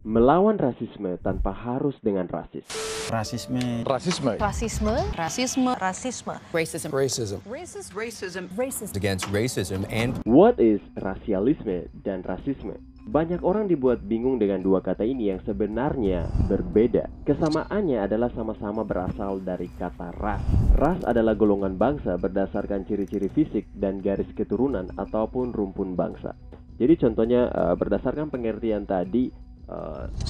Melawan rasisme tanpa harus dengan rasis. Rasisme. Rasisme. Rasisme. Rasisme. Rasisme. Racism. Racism. Racism. Against racism and What is rasialisme dan rasisme? Banyak orang dibuat bingung dengan dua kata ini yang sebenarnya berbeda. Kesamaannya adalah sama-sama berasal dari kata ras. Ras adalah golongan bangsa berdasarkan ciri-ciri fisik dan garis keturunan ataupun rumpun bangsa. Jadi contohnya berdasarkan pengertian tadi,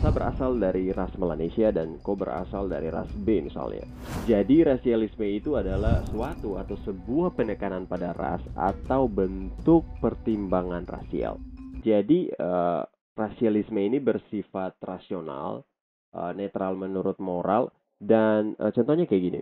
saya berasal dari ras Melanesia dan kau berasal dari ras B misalnya. Jadi rasialisme itu adalah suatu atau sebuah penekanan pada ras atau bentuk pertimbangan rasial. Jadi rasialisme ini bersifat rasional, netral menurut moral, dan contohnya kayak gini.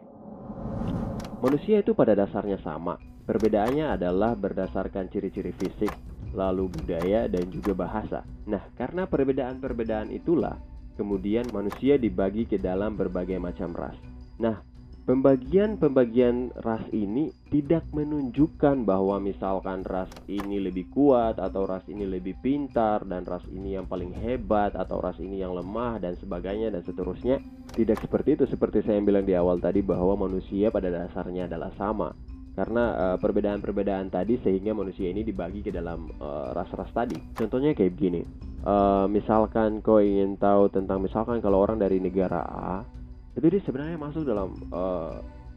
Manusia itu pada dasarnya sama. Perbedaannya adalah berdasarkan ciri-ciri fisik, lalu budaya, dan juga bahasa. Nah, karena perbedaan-perbedaan itulah, kemudian manusia dibagi ke dalam berbagai macam ras. Nah, pembagian ras ini tidak menunjukkan bahwa misalkan ras ini lebih kuat, atau ras ini lebih pintar, dan ras ini yang paling hebat, atau ras ini yang lemah, dan sebagainya, dan seterusnya. Tidak seperti itu, seperti saya bilang di awal tadi, bahwa manusia pada dasarnya adalah sama. Karena perbedaan-perbedaan tadi sehingga manusia ini dibagi ke dalam ras-ras tadi. Contohnya kayak begini. Misalkan kau ingin tahu tentang misalkan kalau orang dari negara A, itu dia sebenarnya masuk dalam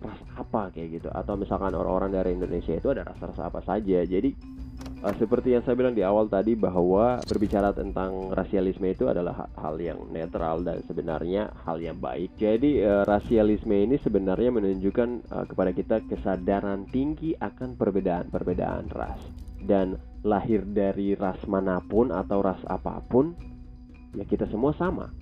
ras apa kayak gitu. Atau misalkan orang-orang dari Indonesia itu ada ras-ras apa saja. Jadi seperti yang saya bilang di awal tadi, bahwa berbicara tentang rasialisme itu adalah hal yang netral dan sebenarnya hal yang baik. Jadi rasialisme ini sebenarnya menunjukkan kepada kita kesadaran tinggi akan perbedaan-perbedaan ras. Dan lahir dari ras manapun atau ras apapun, ya kita semua sama.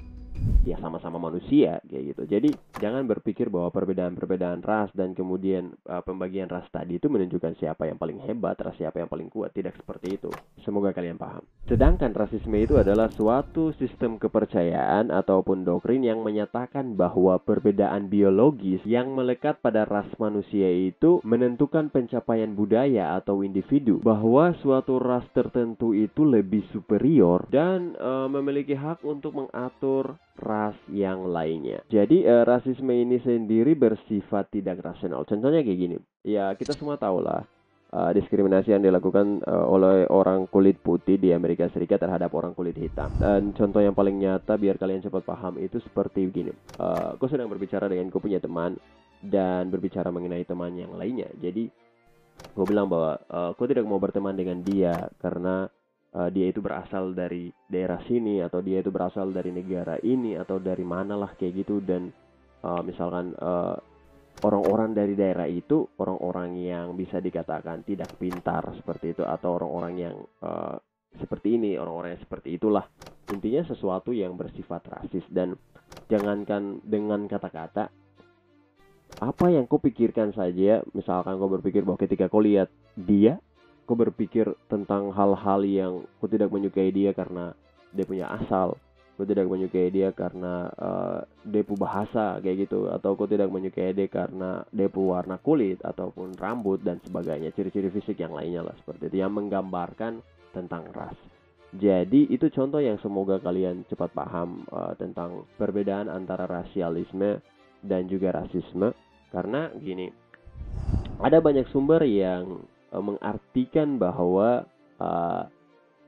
Ya sama-sama manusia kayak gitu. Jadi jangan berpikir bahwa perbedaan-perbedaan ras dan kemudian pembagian ras tadi itu menunjukkan siapa yang paling hebat, ras siapa yang paling kuat. Tidak seperti itu. Semoga kalian paham. Sedangkan rasisme itu adalah suatu sistem kepercayaan ataupun doktrin yang menyatakan bahwa perbedaan biologis yang melekat pada ras manusia itu menentukan pencapaian budaya atau individu, bahwa suatu ras tertentu itu lebih superior dan memiliki hak untuk mengatur ras yang lainnya. Jadi rasisme ini sendiri bersifat tidak rasional. Contohnya kayak gini. Ya kita semua tahu lah diskriminasi yang dilakukan oleh orang kulit putih di Amerika Serikat terhadap orang kulit hitam. Dan contoh yang paling nyata biar kalian cepat paham itu seperti begini. Kau sedang berbicara dengan kau punya teman dan berbicara mengenai teman yang lainnya. Jadi kau bilang bahwa kau tidak mau berteman dengan dia karena dia itu berasal dari daerah sini, atau dia itu berasal dari negara ini, atau dari manalah kayak gitu. Dan misalkan orang-orang dari daerah itu orang-orang yang bisa dikatakan tidak pintar seperti itu, atau orang-orang yang seperti ini, orang-orang yang seperti itulah. Intinya sesuatu yang bersifat rasis. Dan jangankan dengan kata-kata, apa yang kau pikirkan saja. Misalkan kau berpikir bahwa ketika kau lihat dia, kau berpikir tentang hal-hal yang kau tidak menyukai dia karena dia punya asal, kau tidak menyukai dia karena dia punya bahasa kayak gitu, atau kau tidak menyukai dia karena dia punya warna kulit ataupun rambut dan sebagainya, ciri-ciri fisik yang lainnya lah seperti itu, yang menggambarkan tentang ras. Jadi itu contoh yang semoga kalian cepat paham tentang perbedaan antara rasialisme dan juga rasisme. Karena gini, ada banyak sumber yang mengartikan bahwa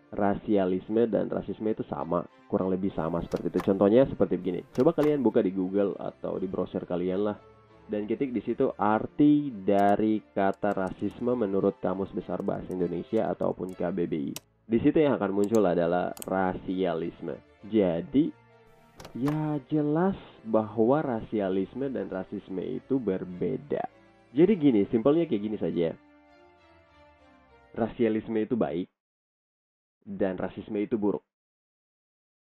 rasialisme dan rasisme itu sama, kurang lebih sama seperti itu. Contohnya seperti begini. Coba kalian buka di Google atau di browser kalian lah, dan ketik di situ arti dari kata rasisme menurut Kamus Besar Bahasa Indonesia ataupun KBBI. Di situ yang akan muncul adalah rasialisme. Jadi ya jelas bahwa rasialisme dan rasisme itu berbeda. Jadi gini, simpelnya kayak gini saja. Rasialisme itu baik dan rasisme itu buruk.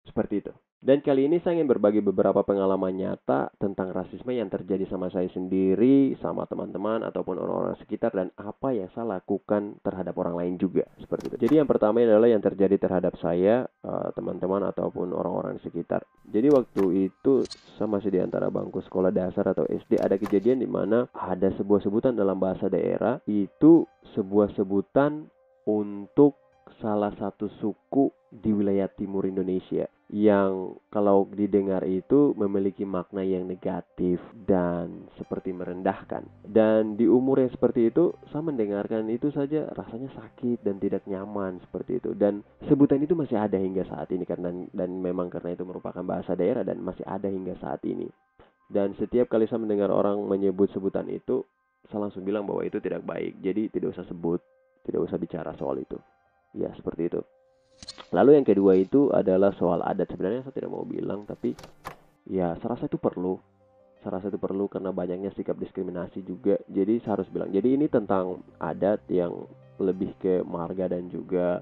Seperti itu. Dan kali ini saya ingin berbagi beberapa pengalaman nyata tentang rasisme yang terjadi sama saya sendiri, sama teman-teman ataupun orang-orang sekitar, dan apa yang saya lakukan terhadap orang lain juga. Seperti itu. Jadi yang pertama adalah yang terjadi terhadap saya, teman-teman ataupun orang-orang sekitar. Jadi waktu itu saya masih di antara bangku sekolah dasar atau SD, ada kejadian di mana ada sebuah sebutan dalam bahasa daerah, itu sebuah sebutan untuk salah satu suku di wilayah timur Indonesia. yang kalau didengar itu memiliki makna yang negatif dan seperti merendahkan. Dan di umur yang seperti itu, saya mendengarkan itu saja rasanya sakit dan tidak nyaman seperti itu. Dan sebutan itu masih ada hingga saat ini karena dan memang karena itu merupakan bahasa daerah dan masih ada hingga saat ini. Dan setiap kali saya mendengar orang menyebut sebutan itu, saya langsung bilang bahwa itu tidak baik. Jadi tidak usah sebut, tidak usah bicara soal itu. Ya, seperti itu. Lalu yang kedua itu adalah soal adat. Sebenarnya saya tidak mau bilang, tapi ya saya rasa itu perlu. Saya rasa itu perlu karena banyaknya sikap diskriminasi juga. Jadi saya harus bilang. Jadi ini tentang adat yang lebih ke marga dan juga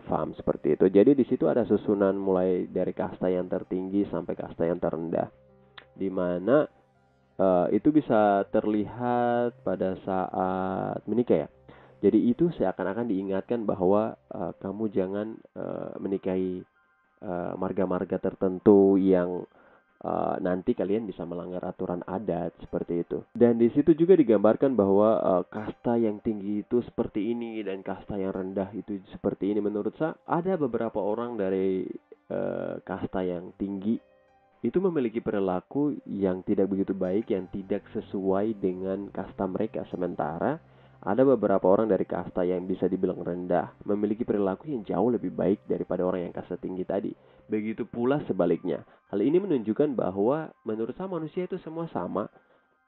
fam seperti itu. Jadi di situ ada susunan mulai dari kasta yang tertinggi sampai kasta yang terendah. Di mana itu bisa terlihat pada saat menikah ya. Jadi itu seakan-akan diingatkan bahwa kamu jangan menikahi marga-marga tertentu yang nanti kalian bisa melanggar aturan adat seperti itu. Dan di situ juga digambarkan bahwa kasta yang tinggi itu seperti ini dan kasta yang rendah itu seperti ini. Menurut saya ada beberapa orang dari kasta yang tinggi itu memiliki perilaku yang tidak begitu baik, yang tidak sesuai dengan kasta mereka. Sementara ada beberapa orang dari kasta yang bisa dibilang rendah memiliki perilaku yang jauh lebih baik daripada orang yang kasta tinggi tadi. Begitu pula sebaliknya. Hal ini menunjukkan bahwa menurut saya manusia itu semua sama.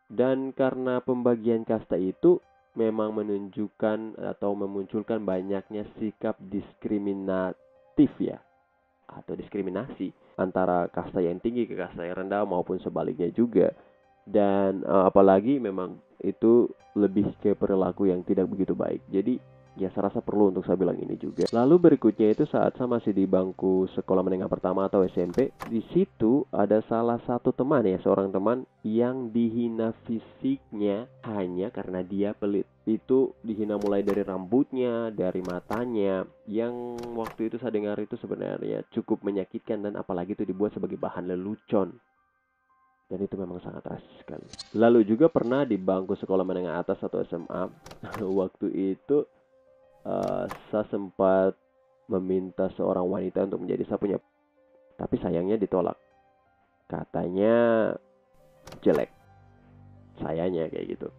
Dan karena pembagian kasta itu memang menunjukkan atau memunculkan banyaknya sikap diskriminatif ya, atau diskriminasi antara kasta yang tinggi ke kasta yang rendah maupun sebaliknya juga. Dan apalagi memang itu lebih ke perilaku yang tidak begitu baik. Jadi ya saya rasa perlu untuk saya bilang ini juga. Lalu berikutnya itu saat saya masih di bangku sekolah menengah pertama atau SMP, di situ ada salah satu teman ya, seorang teman yang dihina fisiknya hanya karena dia pelit. Itu dihina mulai dari rambutnya, dari matanya, yang waktu itu saya dengar itu sebenarnya cukup menyakitkan dan apalagi itu dibuat sebagai bahan lelucon. Dan itu memang sangat rasis sekali. Lalu juga pernah di bangku sekolah menengah atas atau SMA, waktu itu saya sempat meminta seorang wanita untuk menjadi saya punya, tapi sayangnya ditolak. Katanya jelek, sayanya kayak gitu.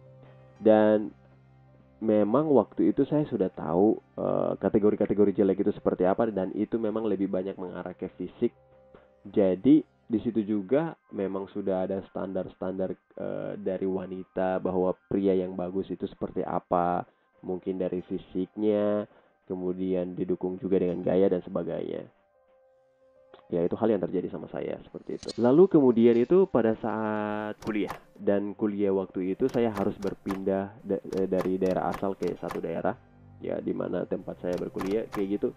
Dan memang waktu itu saya sudah tahu kategori-kategori jelek itu seperti apa dan itu memang lebih banyak mengarah ke fisik. Jadi di situ juga memang sudah ada standar-standar dari wanita bahwa pria yang bagus itu seperti apa, mungkin dari fisiknya, kemudian didukung juga dengan gaya dan sebagainya. Ya itu hal yang terjadi sama saya seperti itu. Lalu kemudian itu pada saat kuliah, dan kuliah waktu itu saya harus berpindah dari daerah asal ke satu daerah ya, di mana tempat saya berkuliah kayak gitu.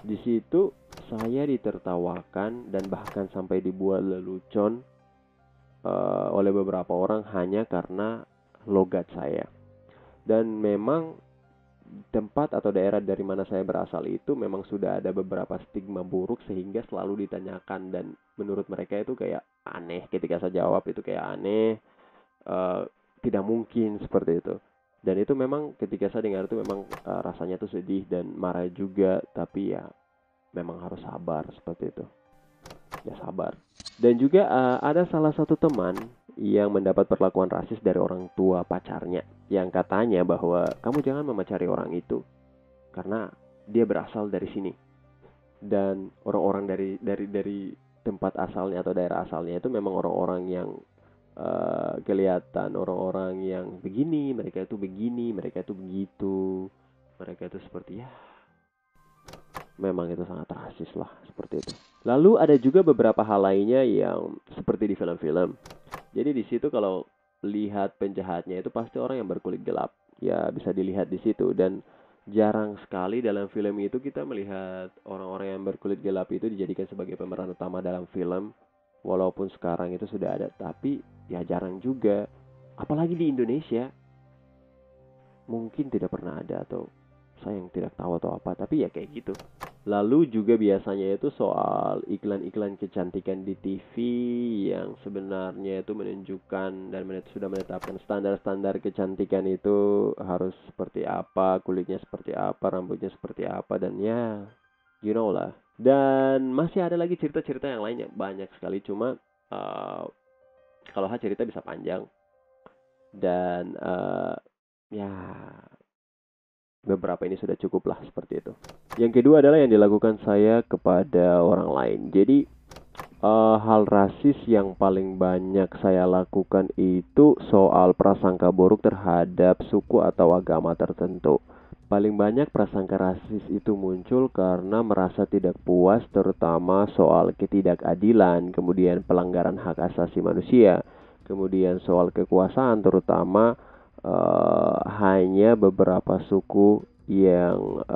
Di situ saya ditertawakan dan bahkan sampai dibuat lelucon oleh beberapa orang hanya karena logat saya. Dan memang tempat atau daerah dari mana saya berasal itu memang sudah ada beberapa stigma buruk sehingga selalu ditanyakan dan menurut mereka itu kayak aneh. Ketika saya jawab itu kayak aneh, tidak mungkin seperti itu. Dan itu memang ketika saya dengar itu memang rasanya tuh sedih dan marah juga, tapi ya memang harus sabar seperti itu. Ya sabar. Dan juga ada salah satu teman yang mendapat perlakuan rasis dari orang tua pacarnya, yang katanya bahwa kamu jangan memacari orang itu karena dia berasal dari sini. Dan orang-orang dari tempat asalnya atau daerah asalnya itu memang orang-orang yang kelihatan orang-orang yang begini, mereka itu begini, mereka itu begitu, mereka itu seperti ya, memang itu sangat rasis lah seperti itu. Lalu ada juga beberapa hal lainnya yang seperti di film-film. Jadi di situ kalau lihat penjahatnya itu pasti orang yang berkulit gelap. Ya bisa dilihat di situ. Dan jarang sekali dalam film itu kita melihat orang-orang yang berkulit gelap itu dijadikan sebagai pemeran utama dalam film. Walaupun sekarang itu sudah ada, tapi ya jarang juga. Apalagi di Indonesia, mungkin tidak pernah ada atau saya yang tidak tahu atau apa, tapi ya kayak gitu. Lalu juga biasanya itu soal iklan-iklan kecantikan di TV yang sebenarnya itu menunjukkan dan sudah menetapkan standar-standar kecantikan itu harus seperti apa, kulitnya seperti apa, rambutnya seperti apa, dan ya you know lah, Dan masih ada lagi cerita-cerita yang lainnya, banyak sekali. Cuma kalau cerita bisa panjang. Dan ya beberapa ini sudah cukup lah seperti itu. Yang kedua adalah yang dilakukan saya kepada orang lain. Jadi hal rasis yang paling banyak saya lakukan itu soal prasangka buruk terhadap suku atau agama tertentu. Paling banyak prasangka rasis itu muncul karena merasa tidak puas, terutama soal ketidakadilan, kemudian pelanggaran hak asasi manusia, kemudian soal kekuasaan, terutama hanya beberapa suku yang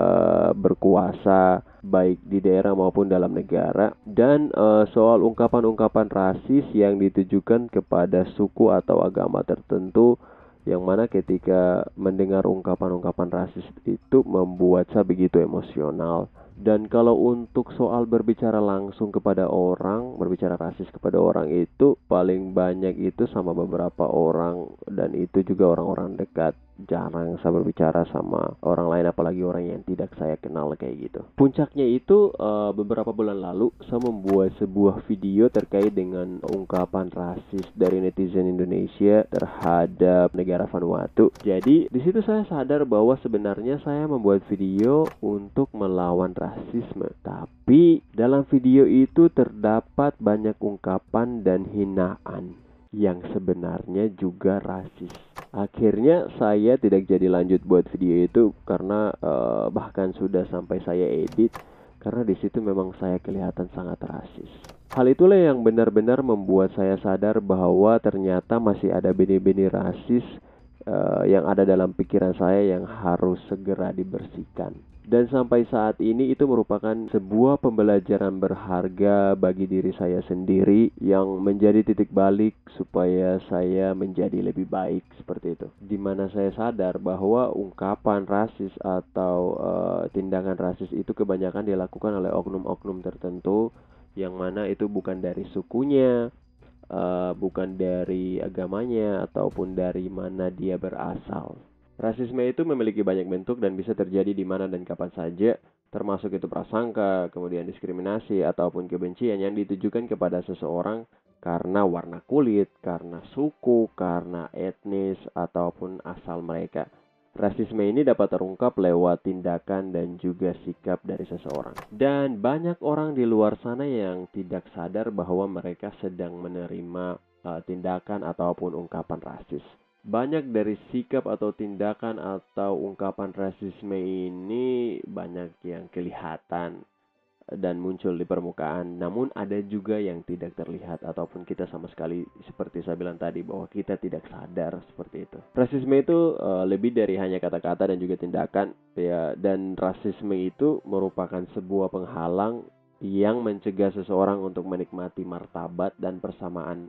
berkuasa baik di daerah maupun dalam negara, dan soal ungkapan-ungkapan rasis yang ditujukan kepada suku atau agama tertentu, yang mana ketika mendengar ungkapan-ungkapan rasis itu membuat saya begitu emosional. Dan kalau untuk soal berbicara langsung kepada orang, berbicara rasis kepada orang itu paling banyak itu sama beberapa orang, dan itu juga orang-orang dekat. Jarang saya berbicara sama orang lain, apalagi orang yang tidak saya kenal kayak gitu. Puncaknya itu beberapa bulan lalu saya membuat sebuah video terkait dengan ungkapan rasis dari netizen Indonesia terhadap negara Vanuatu. Jadi di situ saya sadar bahwa sebenarnya saya membuat video untuk melawan rasisme, tapi dalam video itu terdapat banyak ungkapan dan hinaan yang sebenarnya juga rasis. Akhirnya saya tidak jadi lanjut buat video itu karena bahkan sudah sampai saya edit, karena di situ memang saya kelihatan sangat rasis. Hal itulah yang benar-benar membuat saya sadar bahwa ternyata masih ada benih-benih rasis yang ada dalam pikiran saya yang harus segera dibersihkan. Dan sampai saat ini itu merupakan sebuah pembelajaran berharga bagi diri saya sendiri, yang menjadi titik balik supaya saya menjadi lebih baik seperti itu. Dimana saya sadar bahwa ungkapan rasis atau tindakan rasis itu kebanyakan dilakukan oleh oknum-oknum tertentu, yang mana itu bukan dari sukunya, bukan dari agamanya, ataupun dari mana dia berasal. Rasisme itu memiliki banyak bentuk dan bisa terjadi di mana dan kapan saja, termasuk itu prasangka, kemudian diskriminasi ataupun kebencian yang ditujukan kepada seseorang karena warna kulit, karena suku, karena etnis, ataupun asal mereka. Rasisme ini dapat terungkap lewat tindakan dan juga sikap dari seseorang. Dan banyak orang di luar sana yang tidak sadar bahwa mereka sedang menerima tindakan ataupun ungkapan rasis. Banyak dari sikap atau tindakan atau ungkapan rasisme ini banyak yang kelihatan dan muncul di permukaan, namun ada juga yang tidak terlihat ataupun kita sama sekali, seperti saya bilang tadi, bahwa kita tidak sadar seperti itu. Rasisme itu lebih dari hanya kata-kata dan juga tindakan ya, dan rasisme itu merupakan sebuah penghalang yang mencegah seseorang untuk menikmati martabat dan persamaan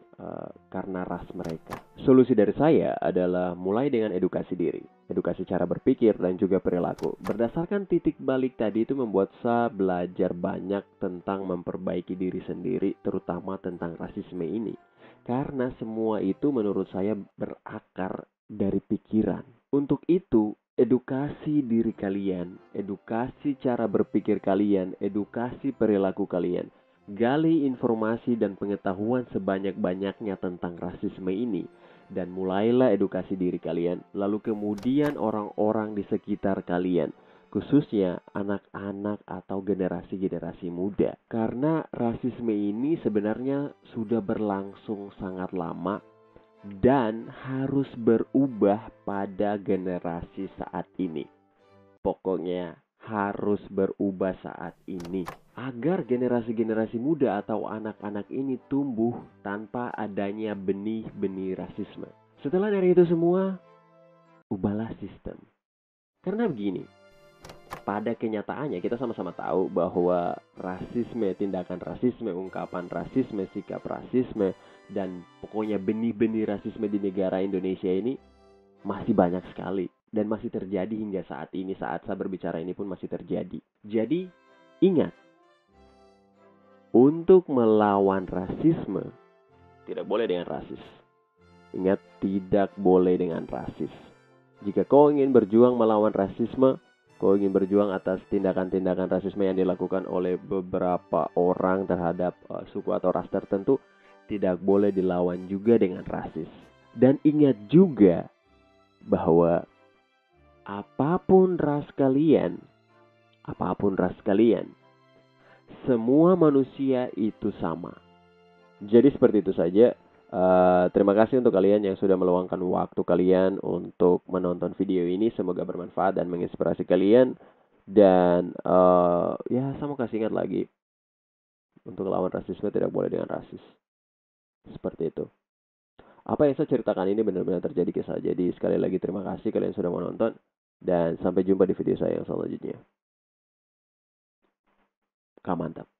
karena ras mereka. Solusi dari saya adalah mulai dengan edukasi diri, edukasi cara berpikir dan juga perilaku. Berdasarkan titik balik tadi itu membuat saya belajar banyak tentang memperbaiki diri sendiri, terutama tentang rasisme ini. Karena semua itu menurut saya berakar dari pikiran. Untuk itu, edukasi diri kalian, edukasi cara berpikir kalian, edukasi perilaku kalian. Gali informasi dan pengetahuan sebanyak-banyaknya tentang rasisme ini, dan mulailah edukasi diri kalian, lalu kemudian orang-orang di sekitar kalian, khususnya anak-anak atau generasi-generasi muda. Karena rasisme ini sebenarnya sudah berlangsung sangat lama dan harus berubah pada generasi saat ini. Pokoknya harus berubah saat ini agar generasi-generasi muda atau anak-anak ini tumbuh tanpa adanya benih-benih rasisme. Setelah dari itu semua, ubahlah sistem. Karena begini, pada kenyataannya kita sama-sama tahu bahwa rasisme, tindakan rasisme, ungkapan rasisme, sikap rasisme, dan pokoknya benih-benih rasisme di negara Indonesia ini masih banyak sekali dan masih terjadi hingga saat ini. Saat saya berbicara ini pun masih terjadi. Jadi ingat, untuk melawan rasisme tidak boleh dengan rasis. Ingat, tidak boleh dengan rasis. Jika kau ingin berjuang melawan rasisme, Kau ingin berjuang atas tindakan-tindakan rasisme yang dilakukan oleh beberapa orang terhadap suku atau ras tertentu, tidak boleh dilawan juga dengan rasis. Dan ingat juga bahwa apapun ras kalian, semua manusia itu sama. Jadi seperti itu saja. Terima kasih untuk kalian yang sudah meluangkan waktu kalian untuk menonton video ini. Semoga bermanfaat dan menginspirasi kalian. Dan ya, saya mau kasih ingat lagi, untuk lawan rasisme tidak boleh dengan rasis. Seperti itu. Apa yang saya ceritakan ini benar-benar terjadi kisah. Jadi sekali lagi terima kasih kalian sudah menonton. Dan sampai jumpa di video saya yang selanjutnya. Mantap.